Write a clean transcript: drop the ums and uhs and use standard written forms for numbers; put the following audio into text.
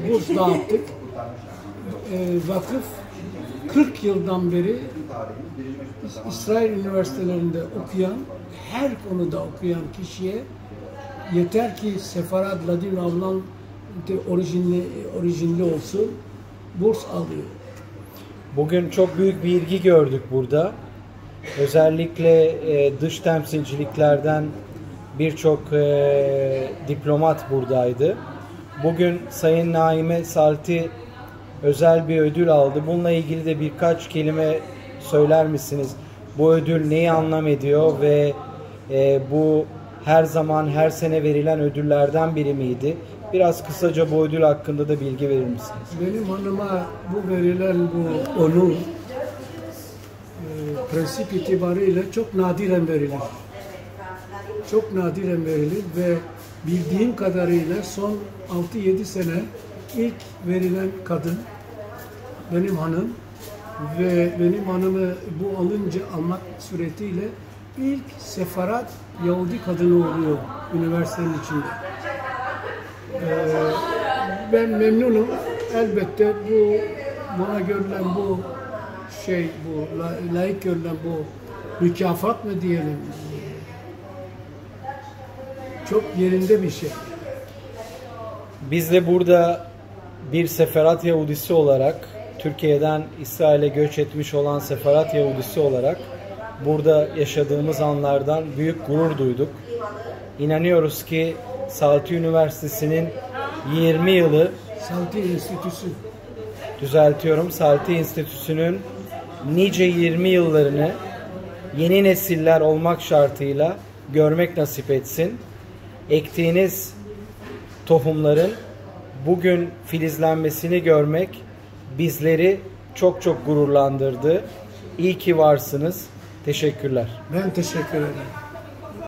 burs dağıttık. Vakıf 40 yıldan beri İsrail üniversitelerinde okuyan, her konuda okuyan kişiye yeter ki Sefarad Ladin Avlan orijinli olsun, burs alıyor. Bugün çok büyük bir ilgi gördük burada. Özellikle dış temsilciliklerden birçok diplomat buradaydı. Bugün Sayın Naime Salti özel bir ödül aldı. Bununla ilgili de birkaç kelime söyler misiniz? Bu ödül neyi anlam ediyor ve bu her zaman, her sene verilen ödüllerden biri miydi? Biraz kısaca bu ödül hakkında da bilgi verir misiniz? Benim hanıma bu verilen bu onur prensip itibariyle çok nadiren verilir. Çok nadiren verilir ve bildiğim kadarıyla son 6-7 sene ilk verilen kadın benim hanım ve benim hanımı bu almak suretiyle ilk Sefarad Yahudi kadını oluyor üniversitenin içinde. Ben memnunum. Elbette buna görülen bu layık görülen bu mükafat mı diyelim, çok yerinde bir şey. Biz de burada bir Sefarad Yahudisi olarak, Türkiye'den İsrail'e göç etmiş olan Sefarad Yahudisi olarak burada yaşadığımız anlardan büyük gurur duyduk. İnanıyoruz ki Salti Üniversitesi'nin 20 yılı, Salti Enstitüsü, Salti Enstitüsü'nün nice 20 yıllarını yeni nesiller olmak şartıyla görmek nasip etsin. Ektiğiniz tohumların bugün filizlenmesini görmek bizleri çok çok gururlandırdı. İyi ki varsınız. Teşekkürler. Ben teşekkür ederim.